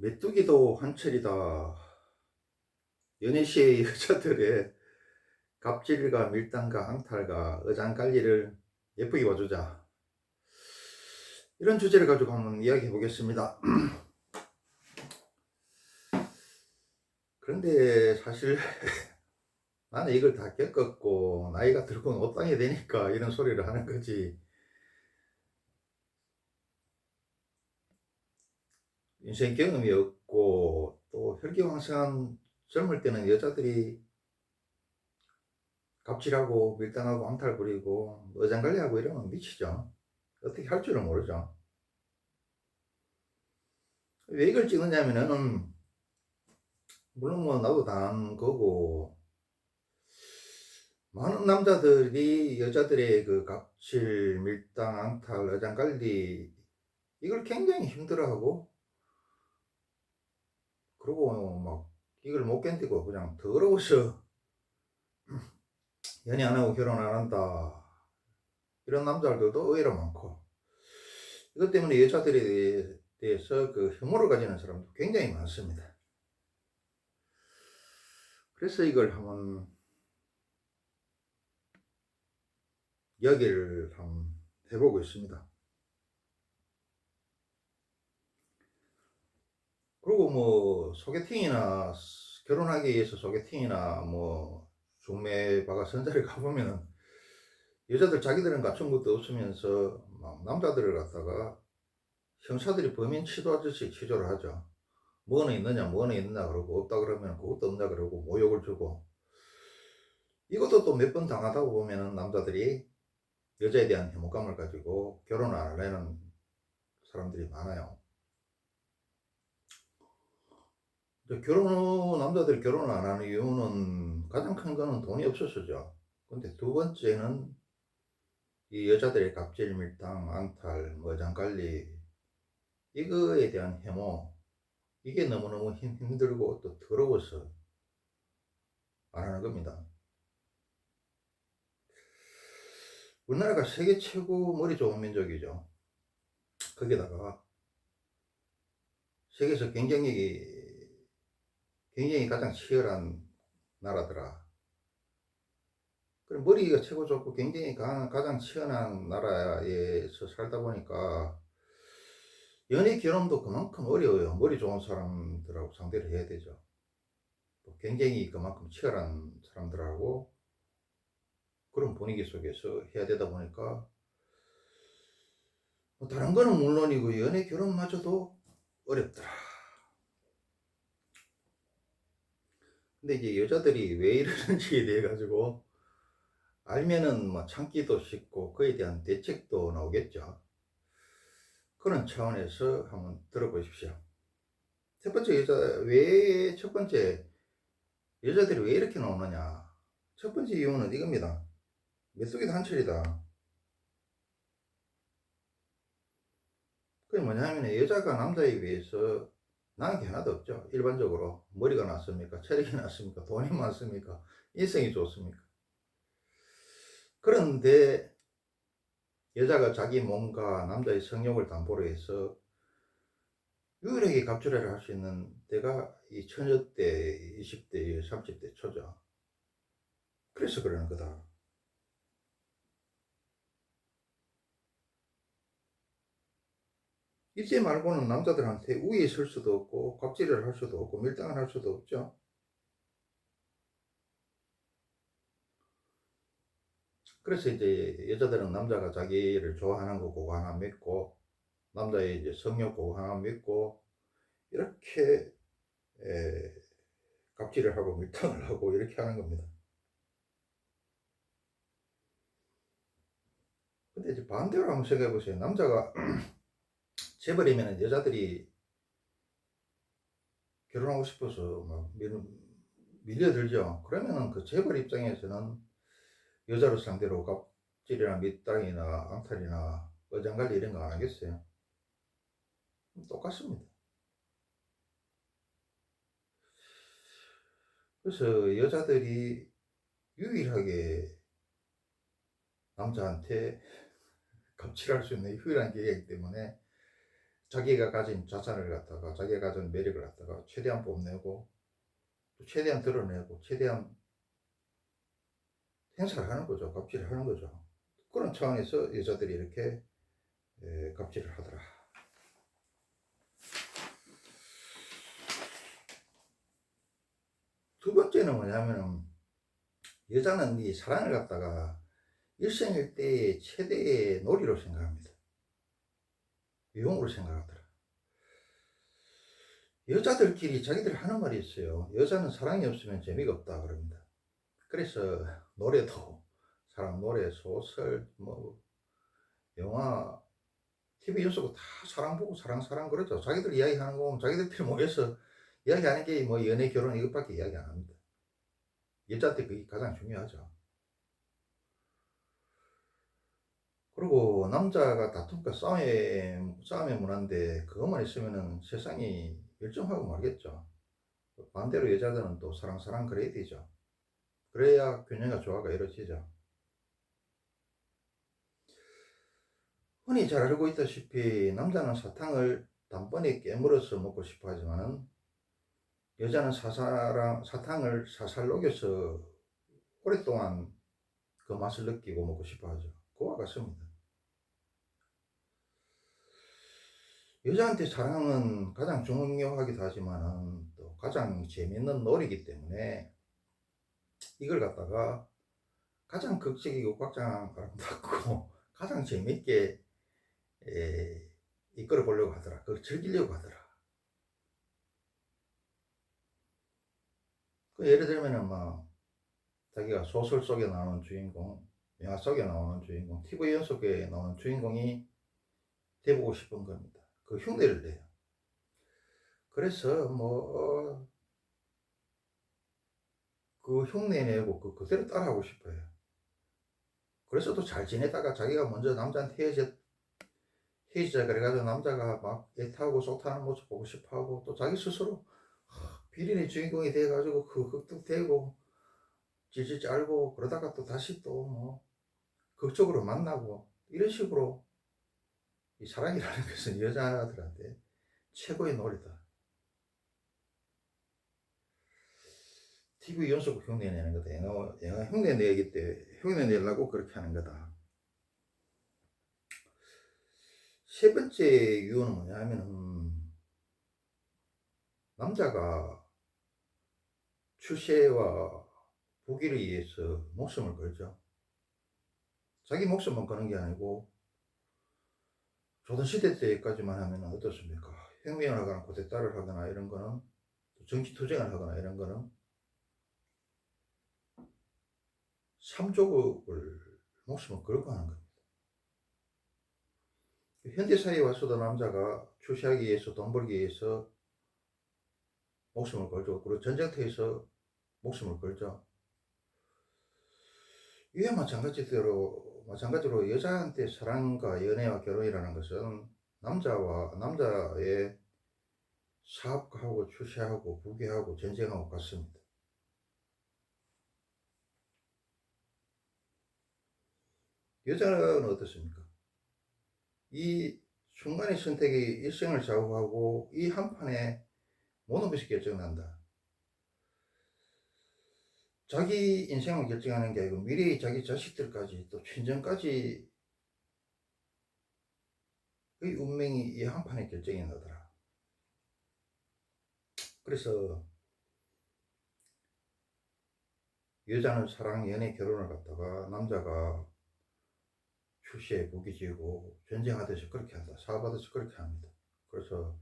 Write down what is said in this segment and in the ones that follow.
메뚜기도 한철이다. 연애시의 여자들의 갑질과 밀당과 앙탈과 어장관리를 예쁘게 봐주자. 이런 주제를 가지고 한번 이야기해 보겠습니다. 그런데 사실 나는 이걸 다 겪었고 나이가 들고 못당이 되니까 이런 소리를 하는 거지. 인생 경험이 없고 또 혈기왕성한 젊을 때는 여자들이 갑질하고 밀당하고 앙탈 부리고 어장관리하고 이러면 미치죠. 어떻게 할 줄을 모르죠. 왜 이걸 찍느냐면은 물론 뭐 나도 단 거고 많은 남자들이 여자들의 그 갑질, 밀당, 앙탈, 어장관리 이걸 굉장히 힘들어하고 그리고 막 이걸 못 견디고 그냥 더러워서 연애 안 하고 결혼 안 한다 이런 남자들도 의외로 많고 이것 때문에 여자들에 대해서 그 혐오를 가지는 사람도 굉장히 많습니다. 그래서 이걸 한번 이야기를 한번 해보고 있습니다. 그리고 뭐 소개팅이나 결혼하기 위해서 소개팅이나 뭐 중매바가 선자를 가보면은 여자들 자기들은 갖춘 것도 없으면서 막 남자들을 갖다가 형사들이 범인 치도하듯이 치조를 하죠. 뭐는 있느냐 뭐는 있느냐 그러고 없다 그러면 그것도 없냐 그러고 모욕을 주고 이것도 또 몇 번 당하다 보면은 남자들이 여자에 대한 혐오감을 가지고 결혼을 안 하려는 사람들이 많아요. 남자들이 결혼을 안 하는 이유는 가장 큰 거는 돈이 없어서죠. 근데 두 번째는 이 여자들의 갑질, 밀당, 앙탈, 뭐 어장관리 이거에 대한 혐오 이게 너무너무 힘들고 또 더러워서 안 하는 겁니다. 우리나라가 세계 최고 머리 좋은 민족이죠. 거기다가 세계에서 경쟁이 가장 치열한 나라더라. 그리고 머리가 최고 좋고 경쟁이 가장 치열한 나라에서 살다 보니까 연애 결혼도 그만큼 어려워요. 머리 좋은 사람들하고 상대를 해야 되죠. 또 경쟁이 그만큼 치열한 사람들하고 그런 분위기 속에서 해야 되다 보니까 뭐 다른 거는 물론이고 연애 결혼마저도 어렵더라. 근데 이제 여자들이 왜 이러는지에 대해 가지고 알면은 뭐 참기도 쉽고 그에 대한 대책도 나오겠죠. 그런 차원에서 한번 들어보십시오. 첫 번째 여자들이 왜 이렇게 나오느냐. 첫 번째 이유는 이겁니다. 메뚜기도 한철이다. 그게 뭐냐면 여자가 남자에 비해서 나은 게 하나도 없죠. 일반적으로 머리가 낫습니까? 체력이 낫습니까? 돈이 많습니까? 인성이 좋습니까? 그런데 여자가 자기 몸과 남자의 성욕을 담보로 해서 유일하게 갑질을 할 수 있는 때가 이 처녀 때, 20대, 30대 초죠. 그래서 그러는 거다. 이제 말고는 남자들한테 우위에 설 수도 없고 갑질을 할 수도 없고 밀당을 할 수도 없죠. 그래서 이제 여자들은 남자가 자기를 좋아하는 거 그거 하나 믿고 남자의 이제 성욕 그거 하나 믿고 이렇게 에, 갑질을 하고 밀당을 하고 이렇게 하는 겁니다. 근데 이제 반대로 한번 생각해 보세요. 남자가 재벌이면 여자들이 결혼하고 싶어서 막 밀려들죠. 그러면은 그 재벌 입장에서는 여자를 상대로 갑질이나 밀당이나 앙탈이나 어장관리 이런 거 안 하겠어요? 똑같습니다. 그래서 여자들이 유일하게 남자한테 갑질할 수 있는 유일한 기회이기 때문에 자기가 가진 자산을 갖다가, 자기가 가진 매력을 갖다가 최대한 뽐내고 또 최대한 드러내고 최대한 행사를 하는 거죠. 갑질을 하는 거죠. 그런 차원에서 여자들이 이렇게 갑질을 하더라. 두 번째는 뭐냐면은, 여자는 이 사랑을 갖다가 일생일대의 최대의 놀이로 생각합니다. 유흥으로 생각하더라. 여자들끼리 자기들 하는 말이 있어요. 여자는 사랑이 없으면 재미가 없다 그럽니다. 그래서 노래도, 사랑 노래, 소설, 뭐 영화, TV 연속 다 사랑 보고 사랑 그러죠. 자기들 이야기하는 거 보면 자기들끼리 모여서 이야기하는 게 뭐 연애, 결혼 이것밖에 이야기 안 합니다. 여자한테 그게 가장 중요하죠. 그리고 남자가 다툼과 싸움의 문화인데 그것만 있으면은 세상이 멸종하고 말겠죠. 반대로 여자들은 또 사랑 그래야 되죠. 그래야 균형과 조화가 이루어지죠. 흔히 잘 알고 있다시피 남자는 사탕을 단번에 깨물어서 먹고 싶어 하지만 여자는 사탕을 살살 녹여서 오랫동안 그 맛을 느끼고 먹고 싶어 하죠. 그와 같습니다. 여자한테 사랑은 가장 중요하기도 하지만 또 가장 재미있는 놀이기 때문에 이걸 갖다가 가장 극적이고 가장 아름답고 가장 재미있게 이끌어 보려고 하더라. 그걸 즐기려고 하더라. 그 예를 들면은 막 자기가 소설 속에 나오는 주인공, 영화 속에 나오는 주인공, TV 연속에 나오는 주인공이 돼보고 싶은 겁니다. 그 흉내를 내요. 그래서 뭐 그 흉내 내고 그대로 따라하고 싶어요. 그래서 또 잘 지내다가 자기가 먼저 남자한테 헤어지자 그래가지고 남자가 막 애타고 속타는 모습 보고 싶어하고 또 자기 스스로 비린의 주인공이 돼가지고 흑흑대고 질질 짤고 그러다가 또 다시 또 뭐 극적으로 만나고 이런 식으로 이 사랑이라는 것은 여자들한테 최고의 놀이다. TV 연속 흉내 내는 거다. 영화 흉내 내기 때 흉내 내려고 그렇게 하는 거다. 세 번째 이유는 뭐냐 하면은 남자가 출세와 부귀를 위해서 목숨을 걸죠. 자기 목숨만 거는 게 아니고 조선시대 때까지만 하면 어떻습니까? 혁명을 하거나 고대따를 하거나 이런 거는, 정치 투쟁을 하거나 이런 거는 삼조국을 목숨을 걸고 하는 겁니다. 현대사회에 와서도 남자가 출세하기 위해서, 돈 벌기 위해서 목숨을 걸죠. 그리고 전쟁터에서 목숨을 걸죠. 이와 마찬가지로 여자한테 사랑과 연애와 결혼이라는 것은 남자의 사업하고 출세하고 부귀하고 전쟁하고 같습니다. 여자는 어떻습니까? 이 순간의 선택이 일생을 좌우하고 이 한판에 모든 것이 결정난다. 자기 인생을 결정하는 게 아니고 미래의 자기 자식들까지 또 친정까지 의 운명이 이 한판에 결정이 나더라. 그래서 여자는 사랑, 연애, 결혼을 갖다가 남자가 출시에 부귀지고 전쟁하듯이 그렇게 한다. 사업하듯이 그렇게 합니다. 그래서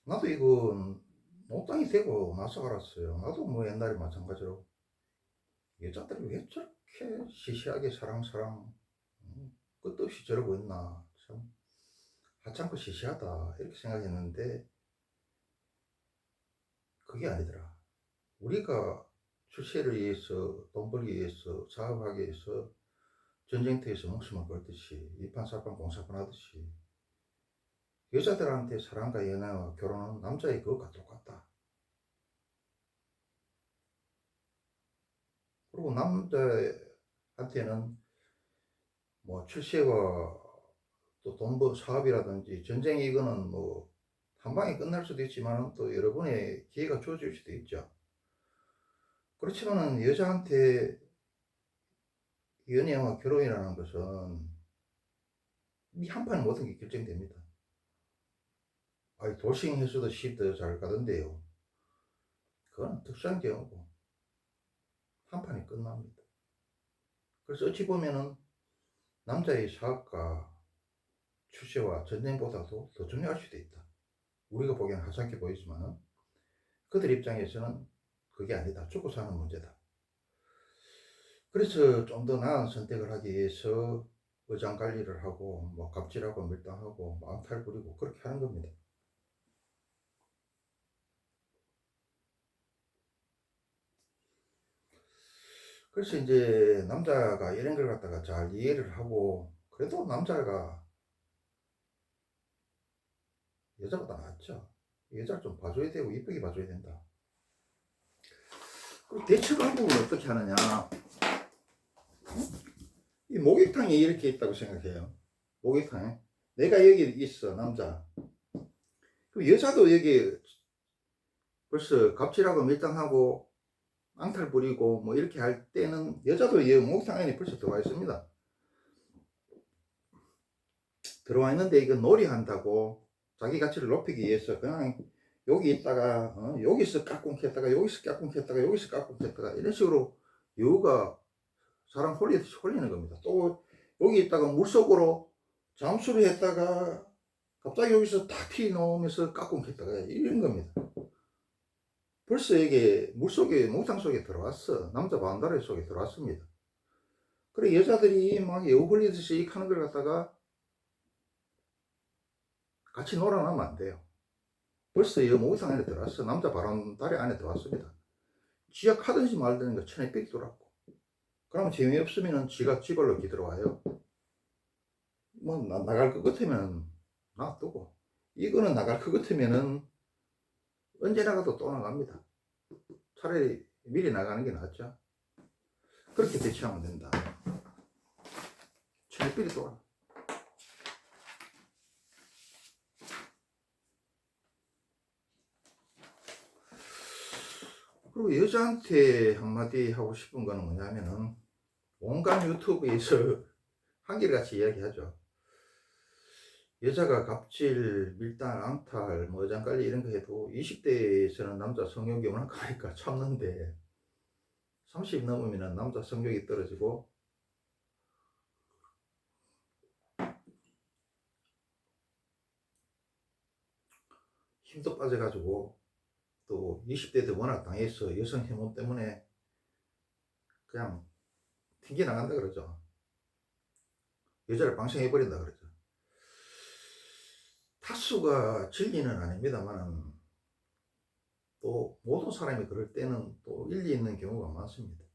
나도 이건 못당이 되고 나서 알았어요. 나도 뭐 옛날에 마찬가지로 여자들이 왜 저렇게 시시하게 사랑 끝도 없이 저러고 있나, 참 하찮고 시시하다 이렇게 생각했는데 그게 아니더라. 우리가 출세를 위해서, 돈 벌기 위해서, 사업하기 위해서 전쟁터에서 목숨을 걸듯이 이판사판 공사판 하듯이 여자들한테 사랑과 연애와 결혼은 남자의 그것과 똑같다. 그리고 남자한테는 뭐 출세와 또 돈벌 사업이라든지 전쟁 이거는 뭐 한 방에 끝날 수도 있지만 또 여러 번의 기회가 주어질 수도 있죠. 그렇지만은 여자한테 연애와 결혼이라는 것은 이 한판에 모든 게 결정됩니다. 아니 돌싱해서도 시집도 잘 가던데요. 그건 특수한 경우고 한판에 끝납니다. 그래서 어찌 보면은 남자의 사업가 출세와 전쟁보다도 더 중요할 수도 있다. 우리가 보기에는 하찮게 보이지만 그들 입장에서는 그게 아니다. 죽고 사는 문제다. 그래서 좀 더 나은 선택을 하기 위해서 어장관리를 하고 뭐 갑질하고 밀당하고 망탈 부리고 그렇게 하는 겁니다. 그래서 이제 남자가 이런 걸 갖다가 잘 이해를 하고 그래도 남자가 여자보다 낫죠. 여자를 좀 봐줘야 되고 이쁘게 봐줘야 된다. 그리고 대처 방법은 어떻게 하느냐. 이 목욕탕에 이렇게 있다고 생각해요. 목욕탕에 내가 여기 있어 남자. 그럼 여자도 여기 벌써 갑질하고 밀당하고 앙탈 부리고 뭐 이렇게 할 때는 여자도 이 목욕탕 안에 벌써 들어와 있습니다. 들어와 있는데 이거 놀이한다고 자기 가치를 높이기 위해서 그냥 여기 있다가 여기서 까꿍했다가 여기서 까꿍했다가 여기서 까꿍했다가 이런 식으로 여우가 사람 홀리는 겁니다. 또 여기 있다가 물속으로 잠수를 했다가 갑자기 여기서 탁 튀어나오면서 까꿍했다가 이런 겁니다. 벌써 이게 물속에 목탕 속에 들어왔어. 남자 반다리 속에 들어왔습니다. 그래 여자들이 막 여우 홀리듯이 하는 걸 갖다가 같이 놀아나면 안 돼요. 벌써 이 목욕탕 안에 들어왔어. 남자 바람다리 안에 들어왔습니다. 지가 하든지 말든가 천에 삑 돌았고. 그러면 재미없으면 지가 집을로 기들어와요. 뭐 나갈 것 같으면 놔두고. 이거는 나갈 것 같으면은 언제 나가도 또 나갑니다. 차라리 미리 나가는 게 낫죠. 그렇게 대처하면 된다. 천에 삑이 돌아. 그리고 여자한테 한마디 하고 싶은 거는 뭐냐면은 온갖 유튜브에서 한결같이 이야기하죠. 여자가 갑질, 밀당, 앙탈, 뭐 어장관리 이런 거 해도 20대에서는 남자 성욕이 워낙 하니까 참는데 30 넘으면 남자 성욕이 떨어지고 힘도 빠져가지고 또 20대도 워낙 당해서 여성 해몬 때문에 그냥 튕겨 나간다 그러죠. 여자를 방생해버린다 그러죠. 타수가 진리는 아닙니다만 또 모든 사람이 그럴 때는 또 일리 있는 경우가 많습니다.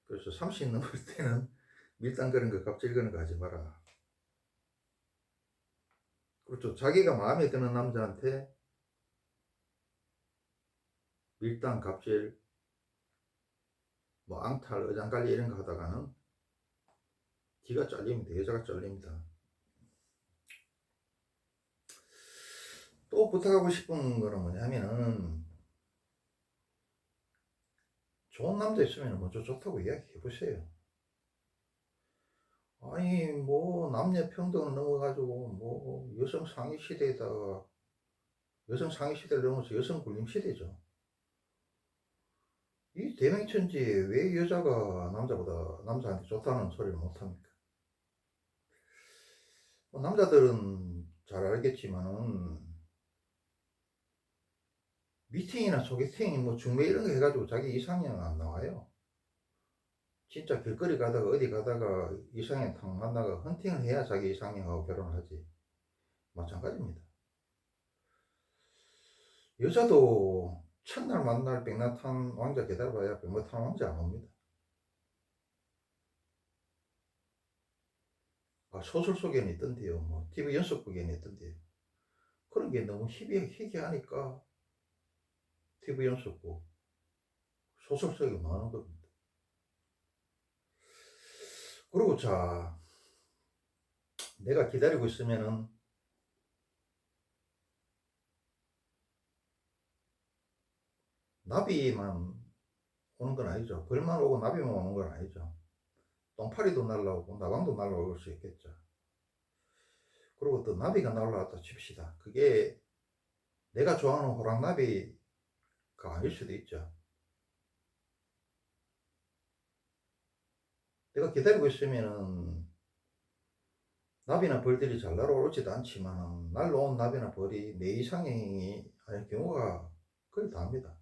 그래서 30 넘을 때는 밀당 그런 거 갑질 그런 거 하지 마라. 그렇죠. 자기가 마음에 드는 남자한테 밀당 갑질 뭐 앙탈 어장관리 이런 거 하다가는 기가 잘립니다. 여자가 잘립니다. 또 부탁하고 싶은 거는 뭐냐면은 좋은 남자 있으면 먼저 좋다고 이야기해 보세요. 아니 뭐 남녀 평등을 넘어가지고 뭐 여성 상위 시대에다가 여성 상위 시대를 넘어서 여성 군림 시대죠. 이 대명천지에 왜 여자가 남자한테 좋다는 소리를 못합니까? 뭐 남자들은 잘 알겠지만은 미팅이나 소개팅 뭐 중매 이런 거 해가지고 자기 이상형 안 나와요. 진짜 길거리 가다가 어디 가다가 이상형 탁 만나가 헌팅을 해야 자기 이상형하고 결혼을 하지. 마찬가지입니다. 여자도 첫날 만날 백낙탄 왕자 기다려봐야 백마탄 왕자 안 옵니다. 아, 소설 속에는 있던데요. 뭐 TV 연속극에는 있던데요. 그런 게 너무 희귀하니까 TV 연속극 소설 속에 많은 겁니다. 그리고 자 내가 기다리고 있으면은 나비만 오는 건 아니죠. 벌만 오고 나비만 오는 건 아니죠. 똥파리도 날라오고 나방도 날라올 수 있겠죠. 그리고 또 나비가 날라왔다 칩시다. 그게 내가 좋아하는 호랑나비가 아닐 수도 있죠. 내가 기다리고 있으면은 나비나 벌들이 잘 날아오지도 않지만 날라온 나비나 벌이 내 이상형이 아닐 경우가 거의 다입니다.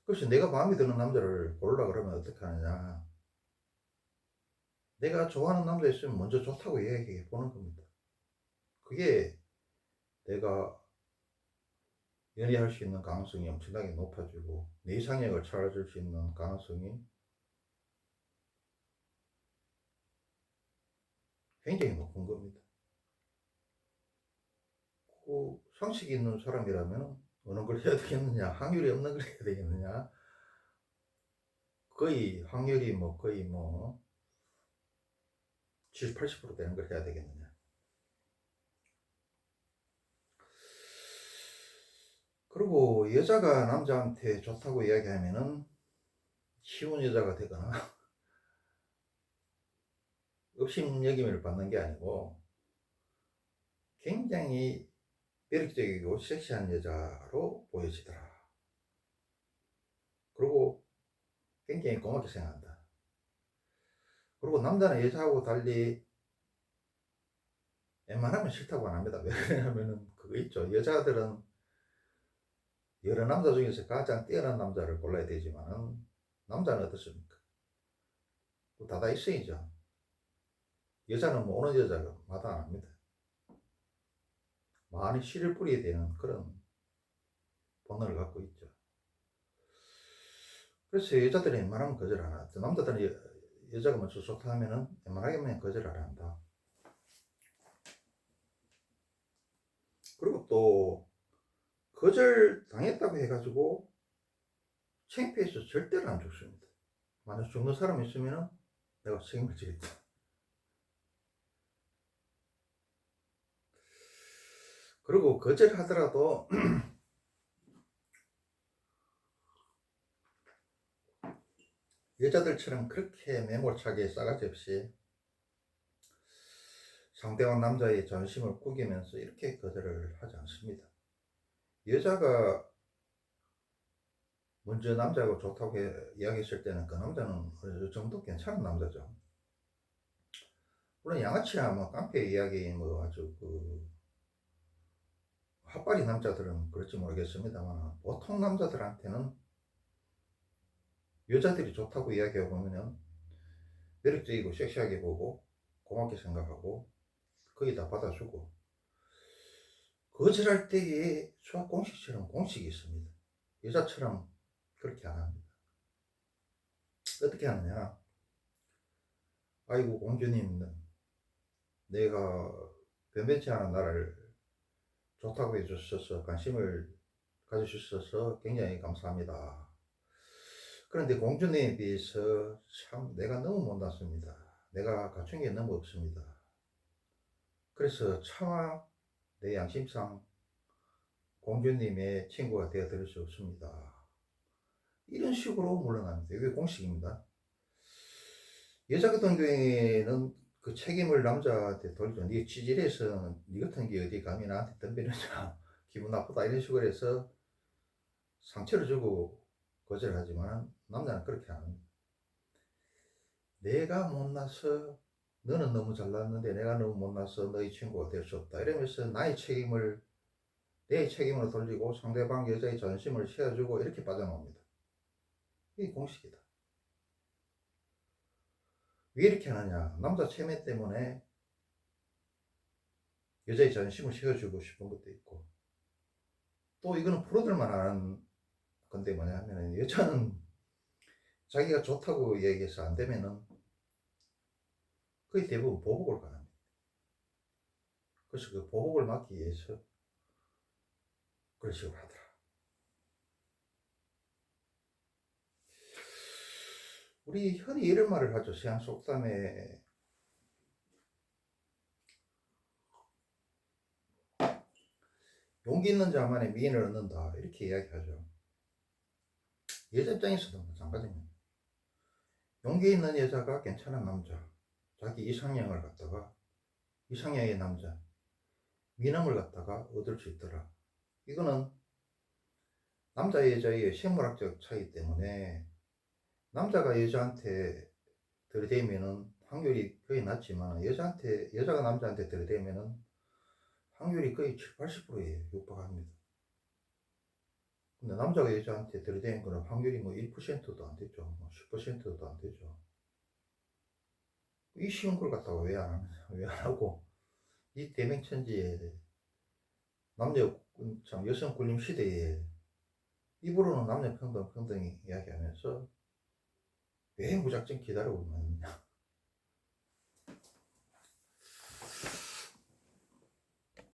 그래서 내가 마음에 드는 남자를 고르라 그러면 어떻게 하느냐. 내가 좋아하는 남자 있으면 먼저 좋다고 이야기해 보는 겁니다. 그게 내가 연애할 수 있는 가능성이 엄청나게 높아지고 내 이상형을 찾아줄 수 있는 가능성이 굉장히 높은 겁니다. 그 상식이 있는 사람이라면 어느 걸 해야 되겠느냐, 확률이 없는 걸 해야 되겠느냐, 거의 확률이 거의 70, 80% 되는 걸 해야 되겠느냐. 그리고 여자가 남자한테 좋다고 이야기하면은 쉬운 여자가 되거나 업신여김을 받는 게 아니고 굉장히 매력적이고 섹시한 여자로 보여지더라. 그리고 굉장히 고맙게 생각한다. 그리고 남자는 여자하고 달리 웬만하면 싫다고 안 합니다. 왜 그러냐면은 그거 있죠. 여자들은 여러 남자 중에서 가장 뛰어난 남자를 골라야 되지만은 남자는 어떻습니까? 다다익선이죠. 여자는 오는 여자가 마다 안 합니다. 많이 씨를 뿌리게 되는 그런 본능을 갖고 있죠. 그래서 여자들이 웬만하면 거절 안 하죠. 남자들은 여자가 먼저 좋다 하면은 웬만하면 거절 안 한다. 그리고 또 거절 당했다고 해가지고 창피해서 절대로 안 죽습니다. 만약 죽는 사람이 있으면은 내가 책임을 지겠다. 그리고 거절하더라도 여자들처럼 그렇게 매몰차게 싸가지 없이 상대방 남자의 자존심을 구기면서 이렇게 거절을 하지 않습니다. 여자가 먼저 남자하고 좋다고 이야기했을 때는 그 남자는 어느 정도 괜찮은 남자죠. 물론 양아치나 깡패 이야기 아주 핫바리 남자들은 그럴지 모르겠습니다만 보통 남자들한테는 여자들이 좋다고 이야기하고 보면 매력적이고 섹시하게 보고 고맙게 생각하고 거의 다 받아주고 거절할 때에 수학 공식처럼 공식이 있습니다. 여자처럼 그렇게 안 합니다. 어떻게 하느냐. 아이고 공주님, 내가 변변치 않은 나를 좋다고 해주셔서 관심을 가져주셔서 굉장히 감사합니다. 그런데 공주님에 비해서 참 내가 너무 못났습니다. 내가 갖춘 게 너무 없습니다. 그래서 차마 내 양심상 공주님의 친구가 되어드릴 수 없습니다. 이런 식으로 물러납니다. 이게 공식입니다. 여자 같은 경우에는 그 책임을 남자한테 돌죠. 네 취질에서 네 같은 게 어디 감히 나한테 덤비느냐, 기분 나쁘다 이런 식으로 해서 상처를 주고 거절하지만 남자는 그렇게 안 합니다. 내가 못나서 너는 너무 잘났는데 내가 너무 못나서 너희 친구가 될 수 없다 이러면서 나의 책임을 내 책임으로 돌리고 상대방 여자의 전심을 채워주고 이렇게 빠져나옵니다. 이게 공식이다. 왜 이렇게 하느냐. 남자 체면 때문에 여자의 전심을 채워주고 싶은 것도 있고 또 이거는 프로들만 아는 건데 뭐냐 하면 여자는 자기가 좋다고 얘기해서 안 되면은 거의 대부분 보복을 가합니다. 그래서 그 보복을 막기 위해서 그런 식으로 하더라. 우리 흔히 이런 말을 하죠. 서양 속담에 용기 있는 자만의 미인을 얻는다 이렇게 이야기하죠. 여자 입장에서도 마찬가지입니다. 용기 있는 여자가 괜찮은 남자, 자기 이상형을 갖다가 이상형의 남자, 미남을 갖다가 얻을 수 있더라. 이거는 남자 여자의 생물학적 차이 때문에 남자가 여자한테 들이대면은 확률이 거의 낮지만 여자가 남자한테 들이대면은 확률이 거의 7, 80%에 육박합니다. 근데 남자가 여자한테 들이대는 거는 확률이 뭐 1%도 안 되죠. 뭐 10%도 안 되죠. 이 쉬운 걸 갖다가 왜 안 하느냐, 왜 안 하고, 이 대명천지에 참 여성 군림 시대에 입으로는 남녀 평등 이야기하면서 왜 무작정 기다리고 있느냐.